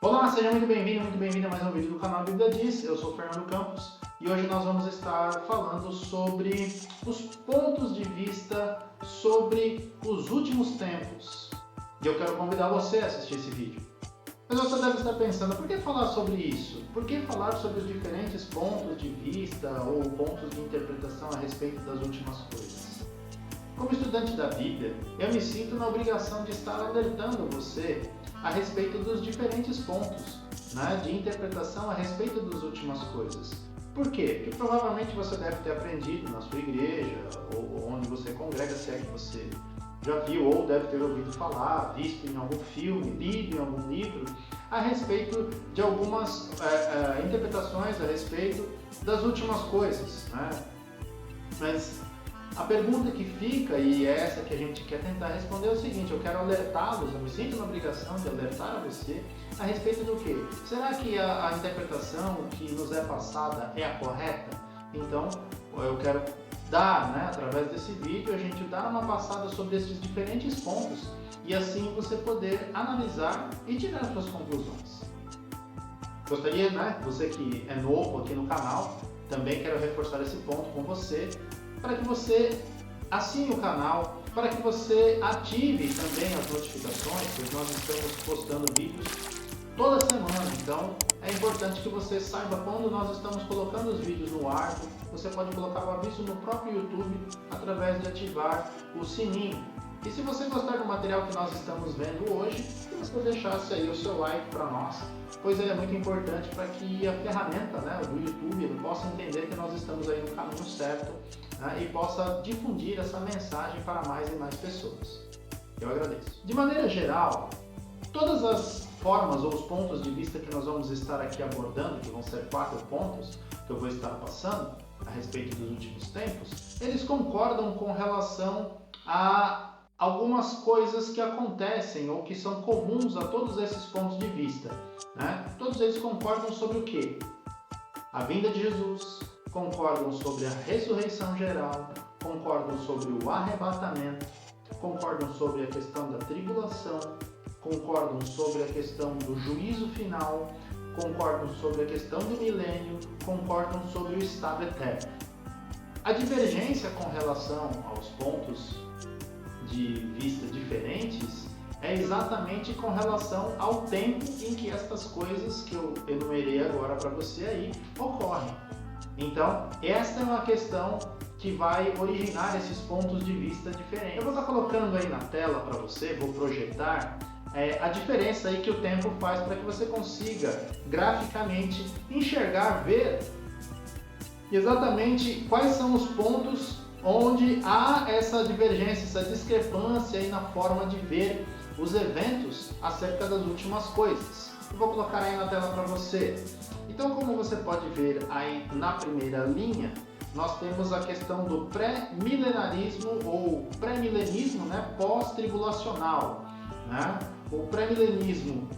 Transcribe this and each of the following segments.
Olá, seja muito bem-vindo a mais um vídeo do canal Bíblia Diz. Eu sou o Fernando Campos e hoje nós vamos estar falando sobre os pontos de vista sobre os últimos tempos. E eu quero convidar você a assistir esse vídeo. Mas você deve estar pensando, por que falar sobre isso? Por que falar sobre os diferentes pontos de vista ou pontos de interpretação a respeito das últimas coisas? Como estudante da Bíblia, eu me sinto na obrigação de estar alertando você a respeito dos diferentes pontos, de interpretação a respeito das últimas coisas. Por quê? Porque provavelmente você deve ter aprendido na sua igreja, ou onde você congrega, se é que você já viu, ou deve ter ouvido falar, visto em algum filme, lido em algum livro, a respeito de algumas interpretações a respeito das últimas coisas. Mas a pergunta que fica, e é essa que a gente quer tentar responder, é o seguinte: eu quero alertá-los, eu me sinto na obrigação de alertar a você a respeito do quê? Será que a interpretação que nos é passada é a correta? Então, eu quero dar, através desse vídeo, a gente dar uma passada sobre esses diferentes pontos e assim você poder analisar e tirar suas conclusões. Gostaria, você que é novo aqui no canal, também quero reforçar esse ponto com você, para que você assine o canal, para que você ative também as notificações, pois nós estamos postando vídeos toda semana. Então é importante que você saiba quando nós estamos colocando os vídeos no ar. Você pode colocar o aviso no próprio YouTube através de ativar o sininho. E se você gostar do material que nós estamos vendo hoje, que você deixasse aí o seu like para nós, pois ele é muito importante para que a ferramenta do YouTube ele possa entender que nós estamos aí no caminho certo, e possa difundir essa mensagem para mais e mais pessoas. Eu agradeço. De maneira geral, todas as formas ou os pontos de vista que nós vamos estar aqui abordando, que vão ser 4 pontos que eu vou estar passando a respeito dos últimos tempos, eles concordam com relação a algumas coisas que acontecem ou que são comuns a todos esses pontos de vista. Todos eles concordam sobre o quê? A vinda de Jesus, concordam sobre a ressurreição geral, concordam sobre o arrebatamento, concordam sobre a questão da tribulação, concordam sobre a questão do juízo final, concordam sobre a questão do milênio, concordam sobre o estado eterno. A divergência com relação aos pontos de vista diferentes é exatamente com relação ao tempo em que estas coisas que eu enumerei agora para você aí ocorrem. Então, esta é uma questão que vai originar esses pontos de vista diferentes. Eu vou estar colocando aí na tela para você, vou projetar a diferença aí que o tempo faz para que você consiga graficamente enxergar, ver exatamente quais são os pontos onde há essa divergência, essa discrepância aí na forma de ver os eventos acerca das últimas coisas. Eu vou colocar aí na tela para você. Então, como você pode ver aí na primeira linha, nós temos a questão do pré-milenarismo ou pré-milenismo, pós-tribulacional. O pré-milenismo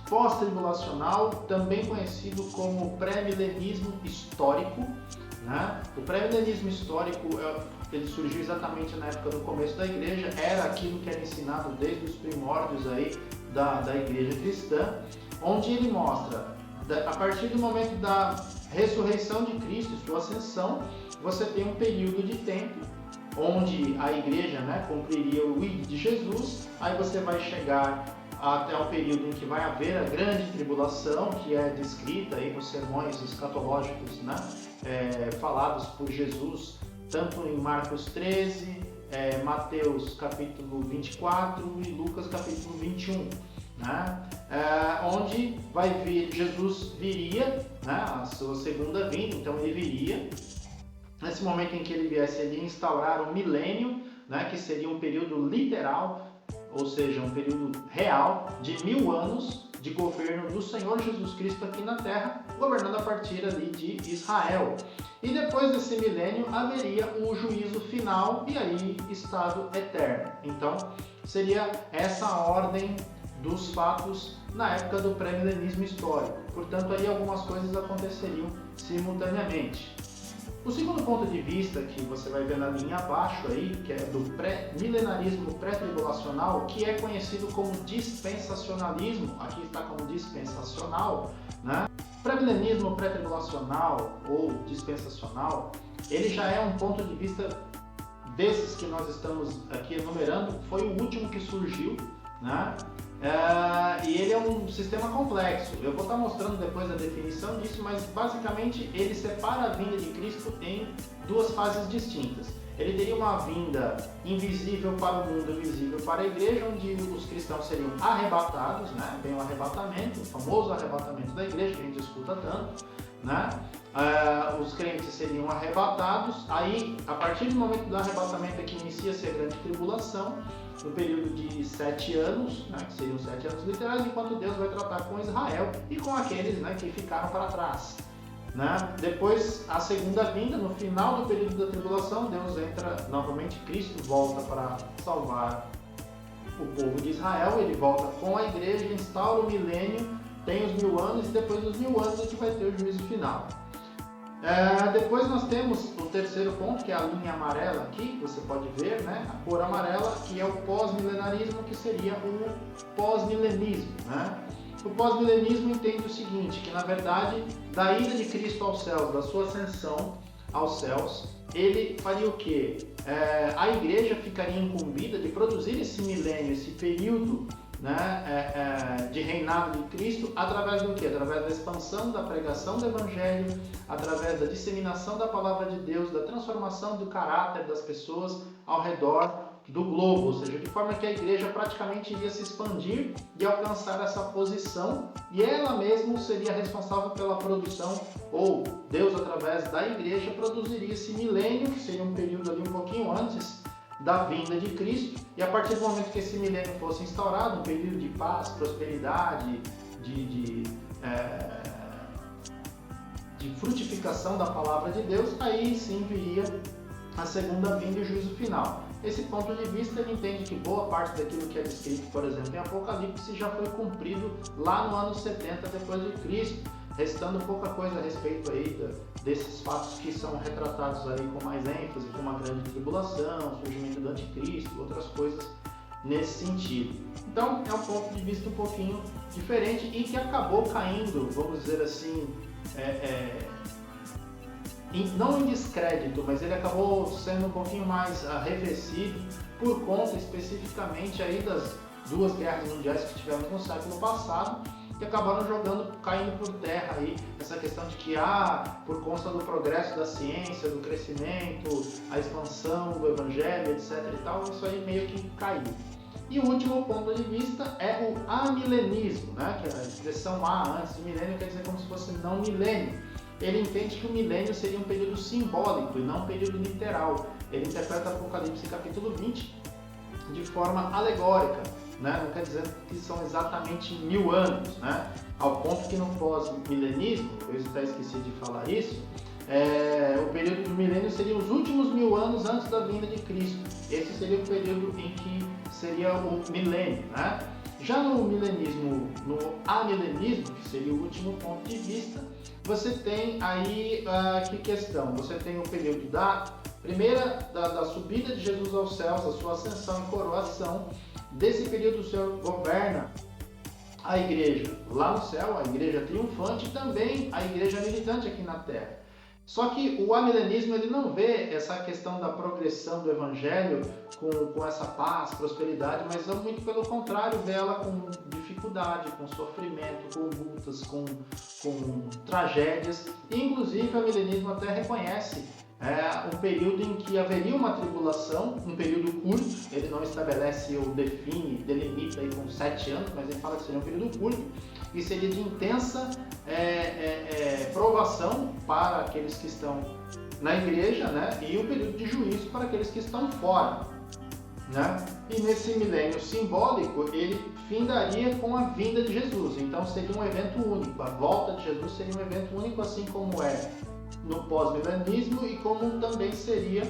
pós-tribulacional, também conhecido como pré-milenismo histórico. O pré-milenismo histórico ele surgiu exatamente na época do começo da igreja, era aquilo que era ensinado desde os primórdios aí da igreja cristã, onde ele mostra, a partir do momento da ressurreição de Cristo, sua ascensão, você tem um período de tempo onde a igreja cumpriria o ID de Jesus, aí você vai chegar até o período em que vai haver a grande tribulação, que é descrita aí nos sermões escatológicos falados por Jesus, tanto em Marcos 13, Mateus capítulo 24 e Lucas capítulo 21. Onde Jesus viria, a sua segunda vinda, então ele viria. Nesse momento em que ele viesse, ele ia instaurar o milênio, que seria um período literal, ou seja, um período real de 1000 anos de governo do Senhor Jesus Cristo aqui na Terra, governando a partir ali de Israel. E depois desse milênio haveria o juízo final e aí estado eterno. Então, seria essa a ordem dos fatos na época do pré-milenismo histórico. Portanto, aí algumas coisas aconteceriam simultaneamente. O segundo ponto de vista que você vai ver na linha abaixo aí, que é do milenarismo pré-tribulacional, que é conhecido como dispensacionalismo, aqui está como dispensacional, né? Pré-milenismo pré-tribulacional ou dispensacional, ele já é um ponto de vista desses que nós estamos aqui enumerando, foi o último que surgiu, né? E ele é um sistema complexo. Eu vou estar mostrando depois a definição disso, mas basicamente ele separa a vinda de Cristo em duas fases distintas. Ele teria uma vinda invisível para o mundo, visível para a igreja, onde os cristãos seriam arrebatados, né? Vem o arrebatamento, o famoso arrebatamento da igreja, que a gente escuta tanto, né? Os crentes seriam arrebatados, aí a partir do momento do arrebatamento é que inicia-se a grande tribulação, no período de 7 anos, né, que seriam 7 anos literais, enquanto Deus vai tratar com Israel e com aqueles, né, que ficaram para trás. Né? Depois, a segunda vinda, no final do período da tribulação, Deus entra novamente, Cristo volta para salvar o povo de Israel, ele volta com a igreja, instaura o milênio, tem os 1000 anos e depois dos 1000 anos a gente vai ter o juízo final. Depois nós temos o terceiro ponto, que é a linha amarela aqui, você pode ver, né? A cor amarela, que é o pós-milenarismo, que seria o pós-milenismo, né? O pós-milenismo entende o seguinte, que na verdade, da ida de Cristo aos céus, da sua ascensão aos céus, ele faria o quê? A igreja ficaria incumbida de produzir esse milênio, esse período, né, de reinado de Cristo, através do quê? Através da expansão da pregação do Evangelho, através da disseminação da Palavra de Deus, da transformação do caráter das pessoas ao redor do globo, ou seja, de forma que a igreja praticamente iria se expandir e alcançar essa posição, e ela mesma seria responsável pela produção, ou Deus, através da igreja, produziria esse milênio, que seria um período ali um pouquinho antes da vinda de Cristo, e a partir do momento que esse milênio fosse instaurado, um período de paz, prosperidade, de frutificação da palavra de Deus, aí sim viria a segunda vinda e o juízo final. Esse ponto de vista, ele entende que boa parte daquilo que é descrito, por exemplo, em Apocalipse, já foi cumprido lá no ano 70 depois de Cristo, restando pouca coisa a respeito aí desses fatos que são retratados aí com mais ênfase, como a grande tribulação, surgimento do anticristo, outras coisas nesse sentido. Então, é um ponto de vista um pouquinho diferente e que acabou caindo, vamos dizer assim, não em descrédito, mas ele acabou sendo um pouquinho mais arrefecido por conta especificamente aí das duas guerras mundiais que tivemos no século passado, que acabaram caindo por terra aí essa questão de que por conta do progresso da ciência, do crescimento, a expansão do evangelho, etc e tal, isso aí meio que caiu. E o último ponto de vista é o amilenismo, né? Que a expressão A antes de milênio quer dizer como se fosse não milênio. Ele entende que o milênio seria um período simbólico e não um período literal. Ele interpreta Apocalipse capítulo 20 de forma alegórica, né? Não quer dizer que são exatamente 1000 anos, né? Ao ponto que no pós-milenismo, eu até esqueci de falar isso, o período do milênio seria os últimos 1000 anos antes da vinda de Cristo. Esse seria o período em que seria o milênio, né? Já no milenismo, no amilenismo, que seria o último ponto de vista, você tem aí que questão? Você tem o período da subida de Jesus aos céus, a sua ascensão e coroação. Desse período o Senhor governa a igreja lá no céu, a igreja triunfante, e também a igreja militante aqui na terra. Só que o amilenismo, ele não vê essa questão da progressão do evangelho com essa paz, prosperidade, mas não, muito pelo contrário, vê ela com dificuldade, com sofrimento, com lutas, com tragédias. E, inclusive, o amilenismo até reconhece um período em que haveria uma tribulação, um período curto. Ele não estabelece ou define, delimita aí com 7 anos, mas ele fala que seria um período curto e seria de intensa provação para aqueles que estão na igreja, né? E um período de juízo para aqueles que estão fora, né? E nesse milênio simbólico, ele findaria com a vinda de Jesus. Então seria um evento único. A volta de Jesus seria um evento único, assim como é no pós-milenismo e como também seria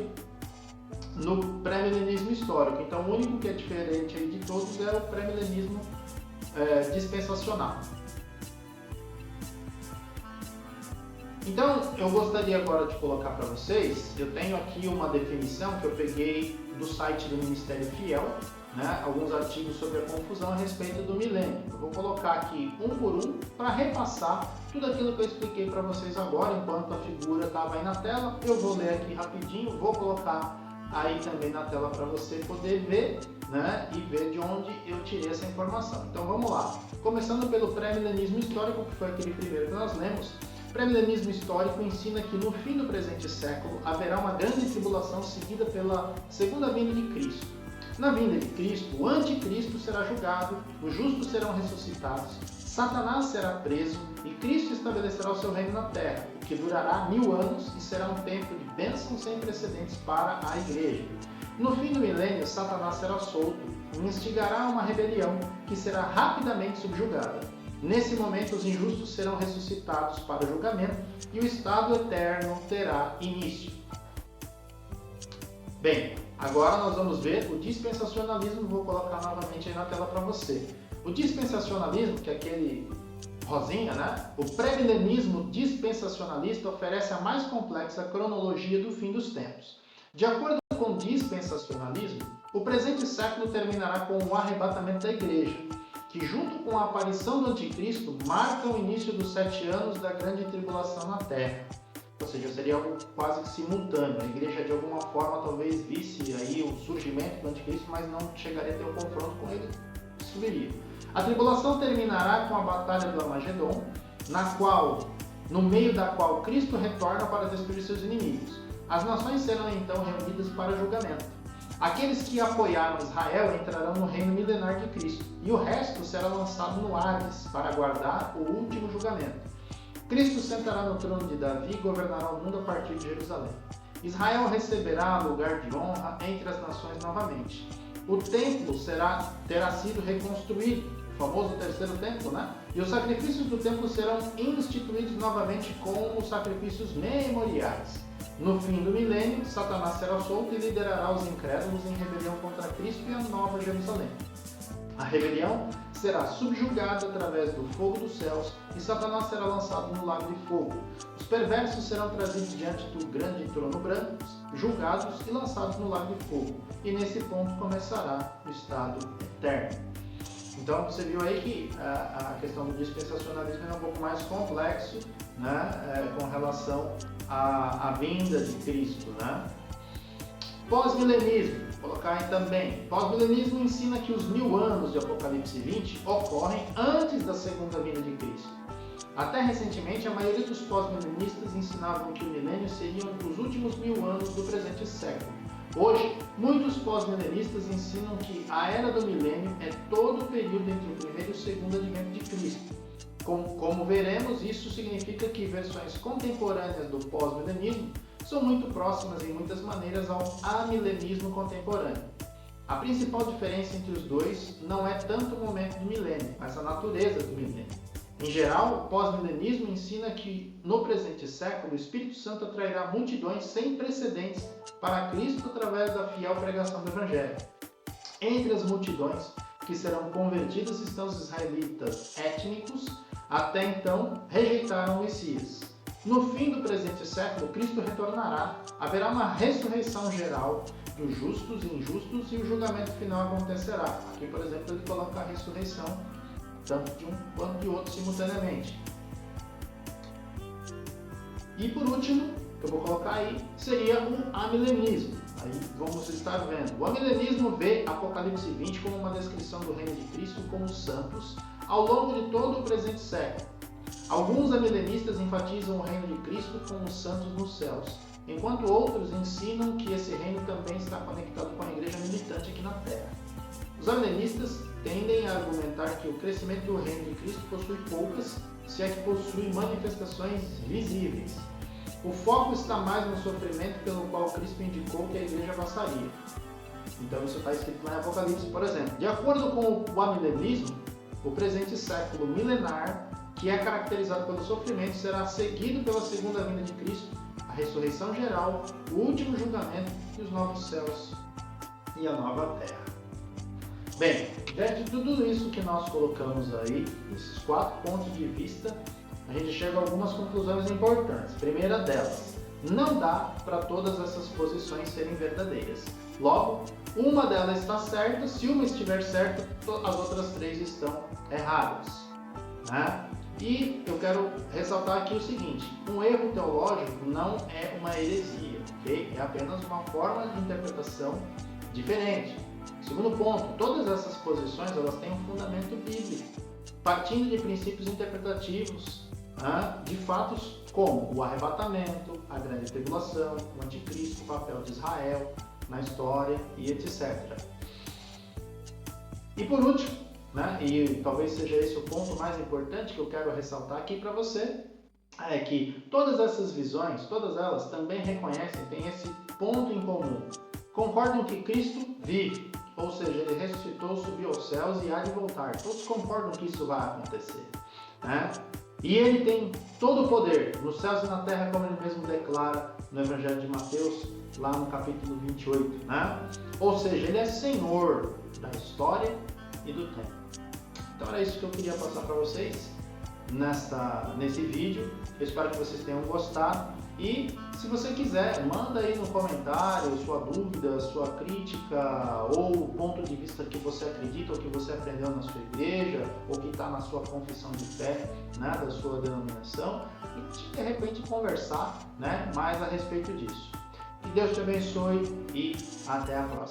no pré-milenismo histórico. Então o único que é diferente aí de todos é o pré-milenismo dispensacional. Então, eu gostaria agora de colocar para vocês, eu tenho aqui uma definição que eu peguei do site do Ministério Fiel, né, alguns artigos sobre a confusão a respeito do milênio. Eu vou colocar aqui um por um para repassar tudo aquilo que eu expliquei para vocês agora, enquanto a figura estava aí na tela. Eu vou ler aqui rapidinho, vou colocar aí também na tela para você poder ver, né, e ver de onde eu tirei essa informação. Então vamos lá. Começando pelo pré-milenismo histórico, que foi aquele primeiro que nós lemos. O pré-milenismo histórico ensina que no fim do presente século haverá uma grande tribulação seguida pela segunda vinda de Cristo. Na vinda de Cristo, o anticristo será julgado, os justos serão ressuscitados, Satanás será preso e Cristo estabelecerá o seu reino na terra, o que durará 1000 anos e será um tempo de bênçãos sem precedentes para a igreja. No fim do milênio, Satanás será solto e instigará uma rebelião que será rapidamente subjugada. Nesse momento, os injustos serão ressuscitados para o julgamento e o estado eterno terá início. Bem, agora nós vamos ver o dispensacionalismo, vou colocar novamente aí na tela para você. O dispensacionalismo, que é aquele rosinha, né? O pré-milenismo dispensacionalista oferece a mais complexa cronologia do fim dos tempos. De acordo com o dispensacionalismo, o presente século terminará com o arrebatamento da igreja, que junto com a aparição do anticristo marca o início dos 7 anos da grande tribulação na terra. Ou seja, seria algo quase que simultâneo. A igreja de alguma forma talvez visse aí o surgimento do anticristo, mas não chegaria a ter um confronto com ele, subiria. A tribulação terminará com a batalha do Armagedon, no meio da qual Cristo retorna para destruir seus inimigos. As nações serão então reunidas para julgamento. Aqueles que apoiaram Israel entrarão no reino milenar de Cristo, e o resto será lançado no Hades para aguardar o último julgamento. Cristo sentará no trono de Davi e governará o mundo a partir de Jerusalém. Israel receberá lugar de honra entre as nações novamente. O templo terá sido reconstruído, o famoso terceiro templo, né? E os sacrifícios do templo serão instituídos novamente como sacrifícios memoriais. No fim do milênio, Satanás será solto e liderará os incrédulos em rebelião contra Cristo e a Nova Jerusalém. A rebelião será subjugada através do fogo dos céus e Satanás será lançado no lago de fogo. Os perversos serão trazidos diante do grande trono branco, julgados e lançados no lago de fogo. E nesse ponto começará o estado eterno. Então você viu aí que a questão do dispensacionalismo é um pouco mais complexo, né, com relação à vinda de Cristo, né? Pós-milenismo, vou colocar aí também. Pós-milenismo ensina que os 1000 anos de Apocalipse 20 ocorrem antes da segunda vinda de Cristo. Até recentemente, a maioria dos pós-milenistas ensinavam que o milênio seriam os últimos 1000 anos do presente século. Hoje, muitos pós-milenistas ensinam que a era do milênio é todo o período entre o primeiro e o segundo advento de Cristo. Como veremos, isso significa que versões contemporâneas do pós-milenismo são muito próximas em muitas maneiras ao amilenismo contemporâneo. A principal diferença entre os dois não é tanto o momento do milênio, mas a natureza do milênio. Em geral, o pós-milenismo ensina que no presente século o Espírito Santo atrairá multidões sem precedentes para Cristo através da fiel pregação do Evangelho. Entre as multidões que serão convertidas estão os israelitas étnicos, até então rejeitaram o Messias. No fim do presente século, Cristo retornará, haverá uma ressurreição geral dos justos e injustos e o julgamento final acontecerá. Aqui, por exemplo, ele coloca a ressurreição tanto de um quanto de outro simultaneamente. E por último, que eu vou colocar aí, seria o amilenismo. Aí vamos estar vendo. O amilenismo vê Apocalipse 20 como uma descrição do reino de Cristo com os santos ao longo de todo o presente século. Alguns amilenistas enfatizam o reino de Cristo com os santos nos céus, enquanto outros ensinam que esse reino também está conectado com a igreja militante aqui na terra. Os amilenistas tendem a argumentar que o crescimento do reino de Cristo possui poucas, se é que possui manifestações visíveis. O foco está mais no sofrimento pelo qual Cristo indicou que a igreja passaria. Então isso está escrito lá em Apocalipse, por exemplo. De acordo com o amilenismo, o presente século milenar, que é caracterizado pelo sofrimento, será seguido pela segunda vinda de Cristo, a ressurreição geral, o último julgamento e os novos céus e a nova terra. Bem, diante de tudo isso que nós colocamos aí, esses 4 pontos de vista, a gente chega a algumas conclusões importantes. Primeira delas, não dá para todas essas posições serem verdadeiras. Logo, uma delas está certa, se uma estiver certa, as outras três estão erradas, né? E eu quero ressaltar aqui o seguinte, um erro teológico não é uma heresia, ok? É apenas uma forma de interpretação diferente. Segundo ponto, todas essas posições elas têm um fundamento bíblico, partindo de princípios interpretativos, de fatos como o arrebatamento, a grande tribulação, o anticristo, o papel de Israel na história e etc. E por último, e talvez seja esse o ponto mais importante que eu quero ressaltar aqui para você, é que todas essas visões, todas elas também reconhecem, têm esse ponto em comum. Concordam que Cristo vive, ou seja, Ele ressuscitou, subiu aos céus e há de voltar. Todos concordam que isso vai acontecer, né? E Ele tem todo o poder, nos céus e na terra, como Ele mesmo declara no Evangelho de Mateus, lá no capítulo 28, né? Ou seja, Ele é Senhor da história e do tempo. Então era isso que eu queria passar para vocês nesse vídeo. Eu espero que vocês tenham gostado. E se você quiser, manda aí no comentário sua dúvida, sua crítica ou o ponto de vista que você acredita ou que você aprendeu na sua igreja ou que está na sua confissão de fé, da sua denominação, e de repente conversar mais a respeito disso. Que Deus te abençoe e até a próxima.